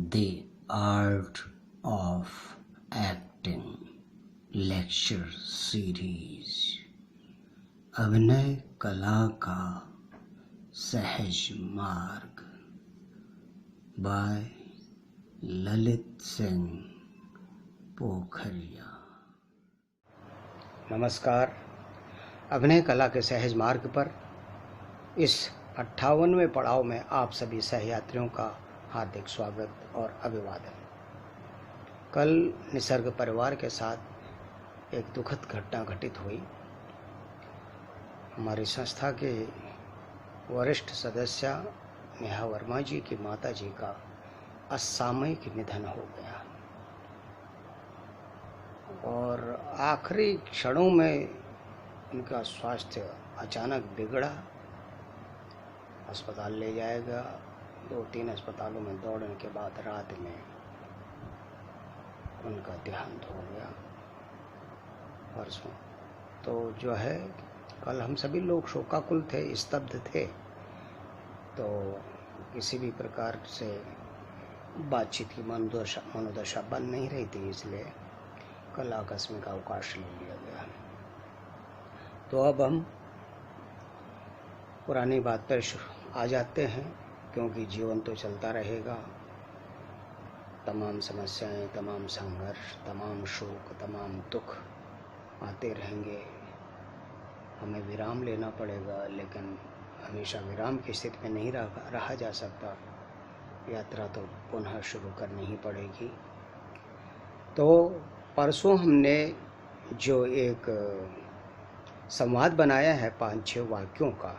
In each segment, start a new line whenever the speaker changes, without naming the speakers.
The Art of Acting lecture series अभिनय कला का सहज मार्ग बाय ललित सिंह पोखरिया।
नमस्कार। अभिनय कला के सहज मार्ग पर इस 58वें पड़ाव में आप सभी सहयात्रियों का हार्दिक स्वागत और अभिवादन। कल निसर्ग परिवार के साथ एक दुखद घटना घटित हुई। हमारी संस्था के वरिष्ठ सदस्य नेहा वर्मा जी की माता जी का असामयिक निधन हो गया और आखिरी क्षणों में उनका स्वास्थ्य अचानक बिगड़ा। अस्पताल ले जाएगा, 2-3 अस्पतालों में दौड़ने के बाद रात में उनका देहांत हो गया परसों। तो जो है कल हम सभी लोग शोकाकुल थे, स्तब्ध थे, तो किसी भी प्रकार से बातचीत की मनोदशा बन नहीं रही थी, इसलिए कल आकस्मिक अवकाश ले लिया गया। तो अब हम पुरानी बात पर आ जाते हैं, क्योंकि जीवन तो चलता रहेगा। तमाम समस्याएं, तमाम संघर्ष, तमाम शोक, तमाम दुख आते रहेंगे। हमें विराम लेना पड़ेगा, लेकिन हमेशा विराम की स्थिति में नहीं रहा जा सकता। यात्रा तो पुनः शुरू करनी ही पड़ेगी। तो परसों हमने जो एक संवाद बनाया है 5-6 वाक्यों का,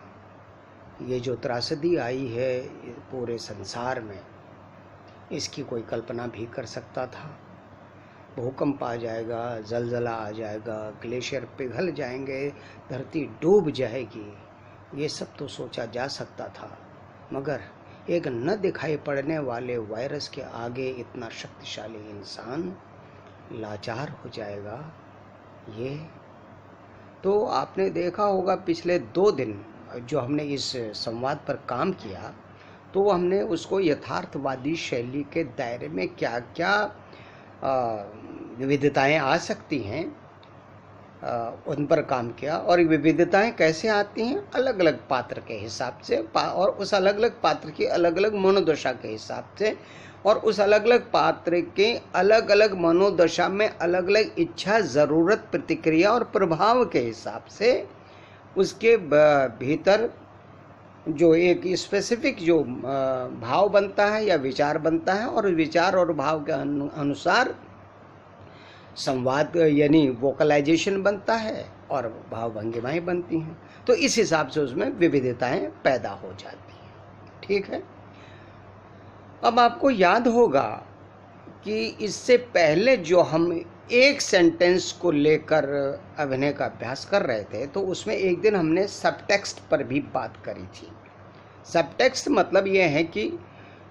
ये जो त्रासदी आई है पूरे संसार में, इसकी कोई कल्पना भी कर सकता था। भूकंप आ जाएगा, जलजला आ जाएगा, ग्लेशियर पिघल जाएंगे, धरती डूब जाएगी, ये सब तो सोचा जा सकता था। मगर एक न दिखाई पड़ने वाले वायरस के आगे इतना शक्तिशाली इंसान लाचार हो जाएगा, ये तो आपने देखा होगा। पिछले 2 दिन जो हमने इस संवाद पर काम किया, तो हमने उसको यथार्थवादी शैली के दायरे में क्या क्या विविधताएं आ सकती हैं उन पर काम किया। और विविधताएं कैसे आती हैं? अलग अलग पात्र के हिसाब से, और उस अलग अलग पात्र की अलग अलग मनोदशा के हिसाब से, और उस अलग अलग पात्र के अलग अलग मनोदशा में अलग अलग इच्छा, ज़रूरत, प्रतिक्रिया और प्रभाव के हिसाब से उसके भीतर जो एक स्पेसिफिक जो भाव बनता है या विचार बनता है, और विचार और भाव के अनुसार संवाद यानी वोकलाइजेशन बनता है और भाव भंगिमाएं बनती हैं। तो इस हिसाब से उसमें विविधताएं पैदा हो जाती हैं। ठीक है। अब आपको याद होगा कि इससे पहले जो हम एक सेंटेंस को लेकर अभिनय का अभ्यास कर रहे थे, तो उसमें एक दिन हमने सबटेक्स्ट पर भी बात करी थी। सबटेक्स्ट मतलब यह है कि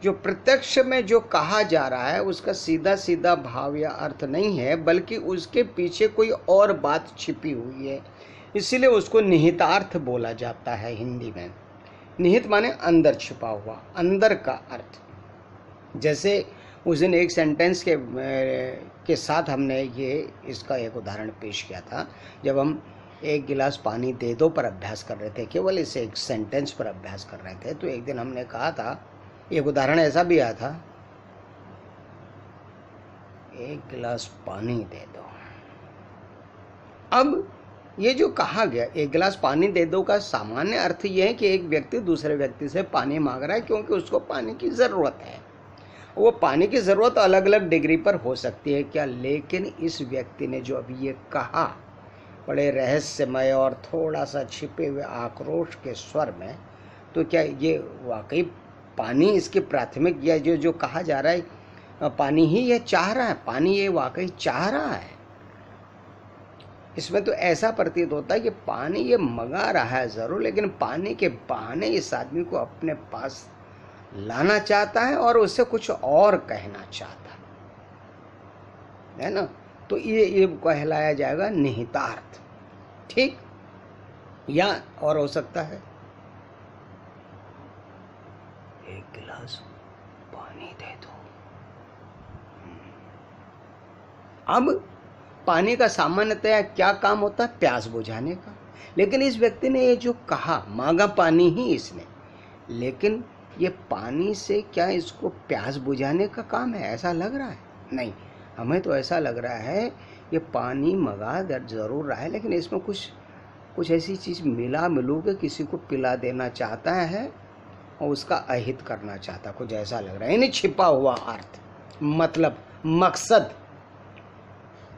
जो प्रत्यक्ष में जो कहा जा रहा है उसका सीधा सीधा भाव या अर्थ नहीं है, बल्कि उसके पीछे कोई और बात छिपी हुई है। इसीलिए उसको निहितार्थ बोला जाता है हिंदी में। निहित माने अंदर छिपा हुआ, अंदर का अर्थ। जैसे उस दिन एक सेंटेंस के साथ हमने इसका एक उदाहरण पेश किया था, जब हम 1 गिलास पानी दे दो पर अभ्यास कर रहे थे, केवल इस एक सेंटेंस पर अभ्यास कर रहे थे। तो एक दिन हमने कहा था, एक उदाहरण ऐसा भी आया था, 1 गिलास पानी दे दो। अब ये जो कहा गया 1 गिलास पानी दे दो का सामान्य अर्थ ये है कि एक व्यक्ति दूसरे व्यक्ति से पानी मांग रहा है, क्योंकि उसको पानी की ज़रूरत है। वो पानी की ज़रूरत अलग अलग डिग्री पर हो सकती है क्या, लेकिन इस व्यक्ति ने जो अभी ये कहा बड़े रहस्यमय और थोड़ा सा छिपे हुए आक्रोश के स्वर में, तो क्या ये वाकई पानी इसकी प्राथमिक, या जो कहा जा रहा है पानी ही ये चाह रहा है, पानी ये वाकई चाह रहा है? इसमें तो ऐसा प्रतीत होता है कि पानी ये मंगा रहा है ज़रूर, लेकिन पानी के बहाने इस आदमी को अपने पास लाना चाहता है और उससे कुछ और कहना चाहता है ना। तो ये कहलाया जाएगा निहितार्थ। ठीक। या और हो सकता है, 1 गिलास पानी दे दो। अब पानी का सामान्यतया क्या काम होता है? प्यास बुझाने का। लेकिन इस व्यक्ति ने ये जो कहा, मांगा पानी ही इसने, लेकिन ये पानी से क्या इसको प्यास बुझाने का काम है, ऐसा लग रहा है? नहीं, हमें तो ऐसा लग रहा है ये पानी मगा ज़रूर रहा है, लेकिन इसमें कुछ ऐसी चीज़ मिलू के किसी को पिला देना चाहता है और उसका अहित करना चाहता है, कुछ ऐसा लग रहा है। यानी छिपा हुआ अर्थ, मतलब मकसद,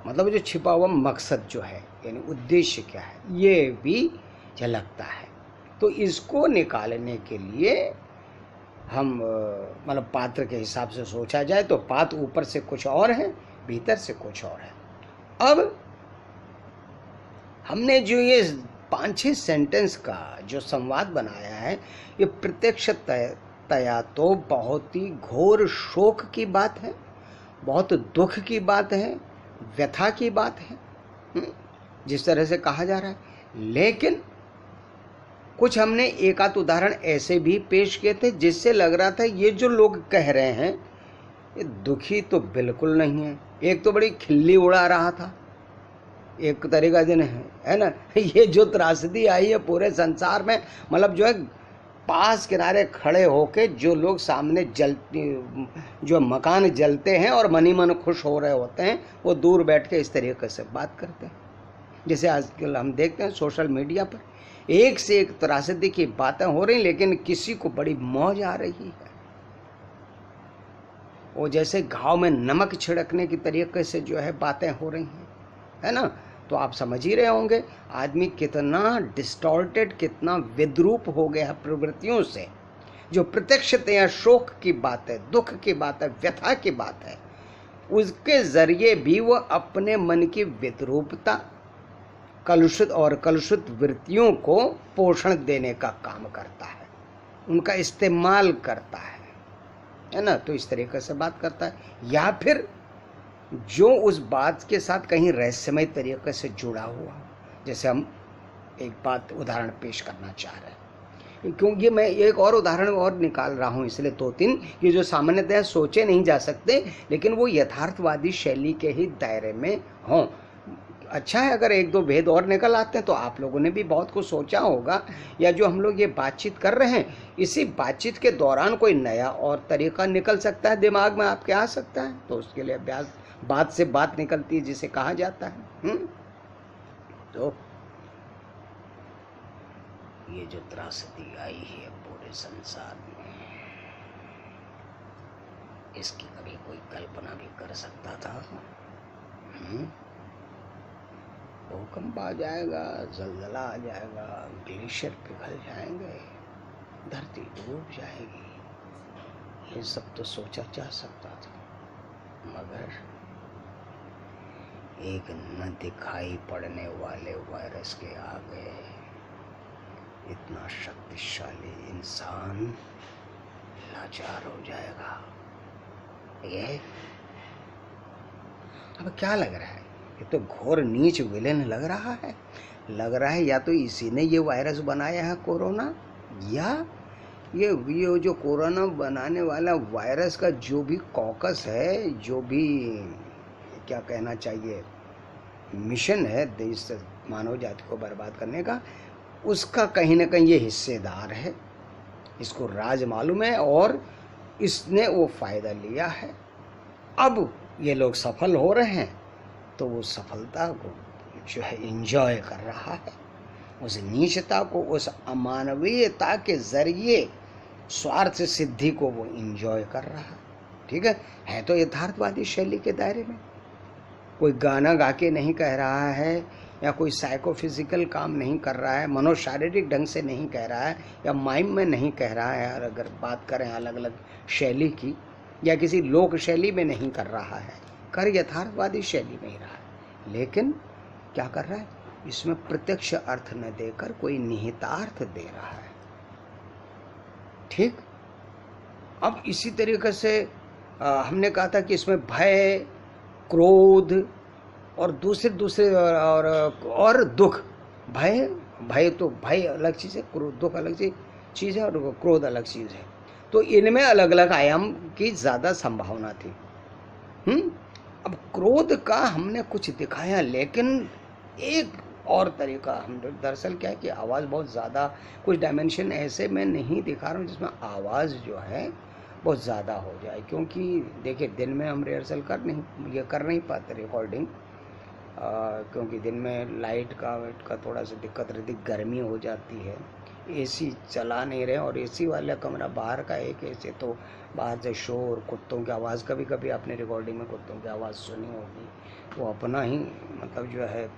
मतलब जो छिपा हुआ मकसद जो है, यानी उद्देश्य क्या है, ये भी झलकता है। तो इसको निकालने के लिए हम मतलब पात्र के हिसाब से सोचा जाए तो पात्र ऊपर से कुछ और है, भीतर से कुछ और है। अब हमने जो ये 5-6 सेंटेंस का जो संवाद बनाया है, ये प्रत्यक्षतया तो बहुत ही घोर शोक की बात है, बहुत दुख की बात है, व्यथा की बात है, जिस तरह से कहा जा रहा है। लेकिन कुछ हमने एक आध उदाहरण ऐसे भी पेश किए थे जिससे लग रहा था ये जो लोग कह रहे हैं ये दुखी तो बिल्कुल नहीं है। एक तो बड़ी खिल्ली उड़ा रहा था, एक तरीका दिन है ना, ये जो त्रासदी आई है पूरे संसार में, मतलब जो है पास किनारे खड़े होके जो लोग सामने जो मकान जलते हैं और मनी मन खुश हो रहे होते हैं, वो दूर बैठ के इस तरीके से बात करते हैं। जैसे आजकल हम देखते हैं सोशल मीडिया पर एक से एक त्रासदी की बातें हो रही, लेकिन किसी को बड़ी मौज आ रही है। वो जैसे घाव में नमक छिड़कने की तरीके से जो है बातें हो रही हैं, है ना। तो आप समझ ही रहे होंगे आदमी कितना डिस्टॉर्टेड, कितना विद्रूप हो गया है प्रवृत्तियों से। जो प्रत्यक्षतया शोक की बात है, दुख की बात है, व्यथा की बात है, उसके जरिए भी वो अपने मन की विद्रूपता, कलुषित वृत्तियों को पोषण देने का काम करता है, उनका इस्तेमाल करता है ना। तो इस तरीके से बात करता है, या फिर जो उस बात के साथ कहीं रहस्यमय तरीके से जुड़ा हुआ। जैसे हम एक बात उदाहरण पेश करना चाह रहे हैं, क्योंकि मैं एक और उदाहरण और निकाल रहा हूँ इसलिए 2-3 कि जो सामान्यतः सोचे नहीं जा सकते, लेकिन वो यथार्थवादी शैली के ही दायरे में हों। अच्छा है अगर 1-2 भेद और निकल आते हैं तो आप लोगों ने भी बहुत कुछ सोचा होगा, या जो हम लोग ये बातचीत कर रहे हैं इसी बातचीत के दौरान कोई नया और तरीका निकल सकता है, दिमाग में आपके आ सकता है। तो उसके लिए अभ्यास, बात से बात निकलती है जिसे कहा जाता है। तो ये जो त्रासदी आई है पूरे संसार में, इसकी कभी कोई कल्पना भी कर सकता था? भूकंप आ जाएगा, जलजला आ जाएगा, ग्लेशियर पिघल जाएंगे, धरती डूब जाएगी, ये सब तो सोचा जा सकता था। मगर एक न दिखाई पड़ने वाले वायरस के आगे इतना शक्तिशाली इंसान लाचार हो जाएगा। ये अब क्या लग रहा है? ये तो घोर नीच विलेन लग रहा है। या तो इसी ने ये वायरस बनाया है कोरोना, या ये जो कोरोना बनाने वाला वायरस का जो भी कॉकस है, जो भी क्या कहना चाहिए मिशन है देश मानव जाति को बर्बाद करने का, उसका कहीं ना कहीं ये हिस्सेदार है। इसको राज मालूम है और इसने वो फायदा लिया है। अब ये लोग सफल हो रहे हैं तो वो सफलता को जो है एंजॉय कर रहा है, उस नीचता को, उस अमानवीयता के जरिए स्वार्थ सिद्धि को वो एंजॉय कर रहा है। ठीक है तो यथार्थवादी शैली के दायरे में। कोई गाना गा के नहीं कह रहा है, या कोई साइकोफिजिकल काम नहीं कर रहा है, मनोशारीरिक ढंग से नहीं कह रहा है, या माइम में नहीं कह रहा है। और अगर बात करें अलग अलग शैली की, या किसी लोक शैली में नहीं कर रहा है, कर यथार्थवादी शैली में ही रहा है। लेकिन क्या कर रहा है? इसमें प्रत्यक्ष अर्थ न देकर कोई निहितार्थ दे रहा है। ठीक, अब इसी तरीके से हमने कहा था कि इसमें भय, क्रोध और दूसरे और दुख। भय तो भय अलग चीज़ है, दुख अलग चीज़ है, और क्रोध अलग चीज़ है। तो इनमें अलग अलग आयाम की ज़्यादा संभावना थी। अब क्रोध का हमने कुछ दिखाया, लेकिन एक और तरीका हम दरअसल क्या है कि आवाज़ बहुत ज़्यादा, कुछ डायमेंशन ऐसे मैं नहीं दिखा रहा हूँ जिसमें आवाज़ जो है बहुत ज़्यादा हो जाए, क्योंकि देखिए दिन में हम रिहर्सल कर नहीं पाते रिकॉर्डिंग, क्योंकि दिन में लाइट का थोड़ा सा दिक्कत रहती, गर्मी हो जाती है, एसी चला नहीं रहे, और एसी वाला कमरा बाहर का एक एसी, तो बाहर से शोर, कुत्तों की आवाज़, कभी कभी आपने रिकॉर्डिंग में कुत्तों की आवाज़ सुनी होगी, वो अपना ही मतलब जो है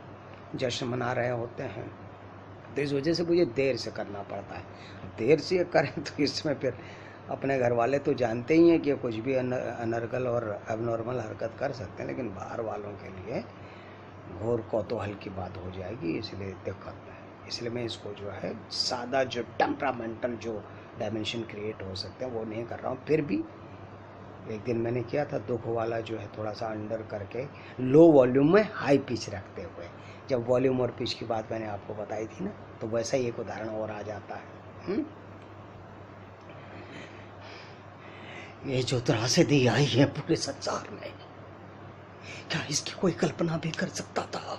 जश्न मना रहे होते हैं, तो इस वजह से मुझे देर से करना पड़ता है। देर से करें तो इसमें फिर अपने घर वाले तो जानते ही हैं कि कुछ भी अनर्गल और एबनॉर्मल हरकत कर सकते हैं, लेकिन बाहर वालों के लिए घोर कौतूहल की बात हो जाएगी, इसलिए दिक्कत है। इसलिए मैं इसको जो है सादा जो टेम्परामेंटल जो डायमेंशन क्रिएट हो सकते हैं वो नहीं कर रहा हूँ। फिर भी एक दिन मैंने किया था दुख वाला जो है थोड़ा सा अंडर करके लो वॉल्यूम में हाई पिच रखते हुए, जब वॉल्यूम और पिच की बात मैंने आपको बताई थी ना, तो वैसा ही एक उदाहरण और आ जाता है। ये जो त्रासदी आई है पूरे संसार में, क्या इसकी कोई कल्पना भी कर सकता था?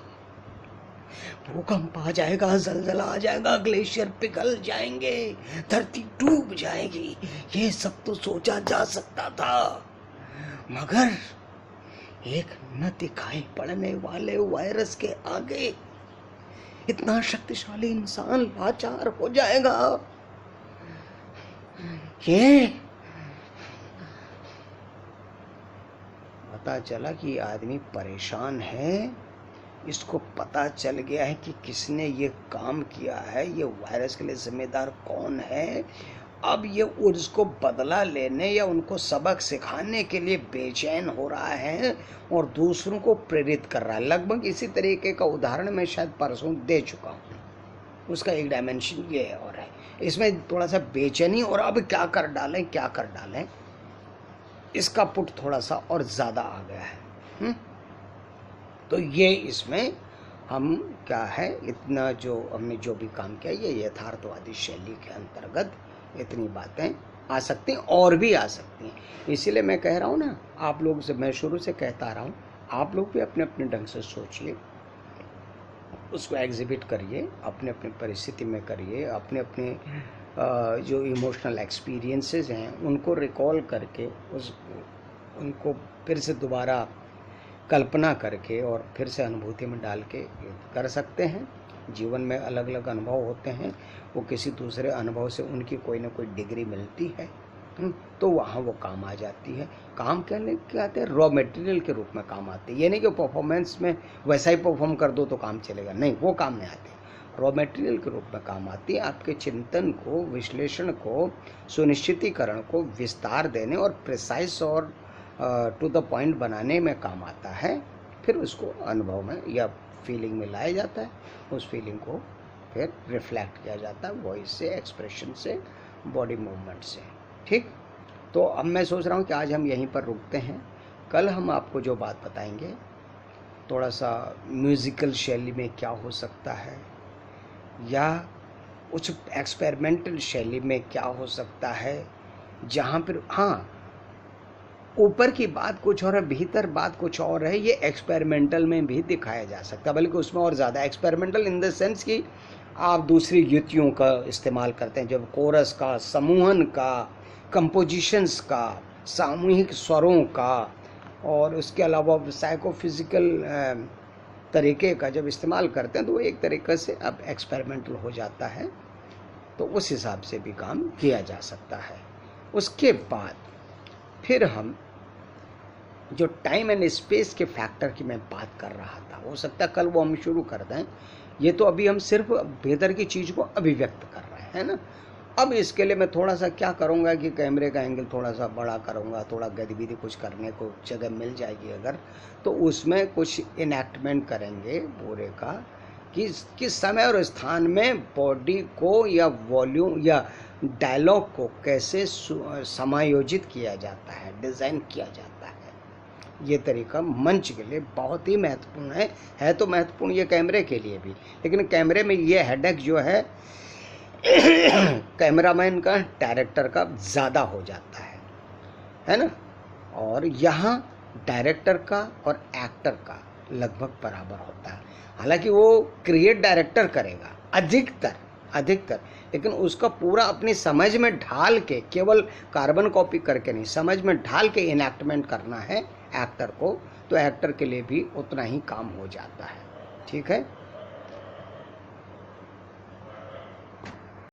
भूकंप आ जाएगा, जलजला आ जाएगा, ग्लेशियर पिघल जाएंगे, धरती डूब जाएगी, ये सब तो सोचा जा सकता था, मगर एक न दिखाई पड़ने वाले वायरस के आगे इतना शक्तिशाली इंसान लाचार हो जाएगा। ये पता चला कि आदमी परेशान है, इसको पता चल गया है कि किसने ये काम किया है, ये वायरस के लिए जिम्मेदार कौन है। अब ये उसको बदला लेने या उनको सबक सिखाने के लिए बेचैन हो रहा है और दूसरों को प्रेरित कर रहा है। लगभग इसी तरीके का उदाहरण मैं शायद परसों दे चुका हूँ, उसका एक डायमेंशन ये और है। इसमें थोड़ा सा बेचैनी और अब क्या कर डालें, इसका पुट थोड़ा सा और ज़्यादा आ गया है। तो ये इसमें हम क्या है, इतना जो हमने जो भी काम किया, ये यथार्थवादी शैली के अंतर्गत इतनी बातें आ सकती हैं और भी आ सकती हैं। इसीलिए मैं कह रहा हूँ ना, आप लोग से मैं शुरू से कहता रहा हूँ, आप लोग भी अपने अपने ढंग से सोचिए, उसको एग्जिबिट करिए, अपने अपने परिस्थिति में करिए, अपने अपने जो इमोशनल एक्सपीरियंसेस हैं उनको रिकॉल करके उनको फिर से दोबारा कल्पना करके और फिर से अनुभूति में डाल के कर सकते हैं। जीवन में अलग अलग अनुभव होते हैं, वो किसी दूसरे अनुभव से उनकी कोई ना कोई डिग्री मिलती है, तो वहाँ वो काम आ जाती है। काम क्या आते हैं, रॉ मटेरियल के रूप में काम आते हैं। ये नहीं कि परफॉर्मेंस में वैसा ही परफॉर्म कर दो तो काम चलेगा, नहीं, वो काम नहीं आते। रॉ मटेरियल के रूप में काम आती है, आपके चिंतन को, विश्लेषण को, सुनिश्चितीकरण को विस्तार देने और प्रिसाइज और टू द पॉइंट बनाने में काम आता है। फिर उसको अनुभव में या फीलिंग में लाया जाता है, उस फीलिंग को फिर रिफ्लेक्ट किया जाता है वॉइस से, एक्सप्रेशन से, बॉडी मूवमेंट से। ठीक, तो अब मैं सोच रहा हूँ कि आज हम यहीं पर रुकते हैं। कल हम आपको जो बात बताएंगे थोड़ा सा म्यूज़िकल शैली में क्या हो सकता है, या कुछ एक्सपेरिमेंटल शैली में क्या हो सकता है, जहाँ पर हाँ ऊपर की बात कुछ और है, भीतर बात कुछ और है। ये एक्सपेरिमेंटल में भी दिखाया जा सकता है, बल्कि उसमें और ज़्यादा एक्सपेरिमेंटल इन द सेंस कि आप दूसरी युक्तियों का इस्तेमाल करते हैं, जब कोरस का, समूहन का, कंपोजिशंस का, सामूहिक स्वरों का, और उसके अलावा साइकोफिजिकल तरीके का जब इस्तेमाल करते हैं तो वो एक तरीके से अब एक्सपेरिमेंटल हो जाता है। तो उस हिसाब से भी काम किया जा सकता है। उसके बाद फिर हम जो टाइम एंड स्पेस के फैक्टर की मैं बात कर रहा था, हो सकता है कल वो हम शुरू कर दें। ये तो अभी हम सिर्फ भीतर की चीज़ को अभिव्यक्त कर रहे हैं ना। अब इसके लिए मैं थोड़ा सा क्या करूँगा कि कैमरे का एंगल थोड़ा सा बड़ा करूँगा, थोड़ा गतिविधि कुछ करने को जगह मिल जाएगी अगर, तो उसमें कुछ इनैक्टमेंट करेंगे पूरे का कि किस समय और स्थान में बॉडी को या वॉल्यूम या डायलॉग को कैसे समायोजित किया जाता है, डिज़ाइन किया जाता है। ये तरीका मंच के लिए बहुत ही महत्वपूर्ण है तो महत्वपूर्ण ये कैमरे के लिए भी, लेकिन कैमरे में ये हेडेक जो है कैमरामैन का, डायरेक्टर का ज़्यादा हो जाता है ना। और यहाँ डायरेक्टर का और एक्टर का लगभग बराबर होता है। हालांकि वो क्रिएट डायरेक्टर करेगा अधिकतर, लेकिन उसका पूरा अपनी समझ में ढाल के, केवल कार्बन कॉपी करके नहीं, समझ में ढाल के इनैक्टमेंट करना है एक्टर को, तो एक्टर के लिए भी उतना ही काम हो जाता है। ठीक है।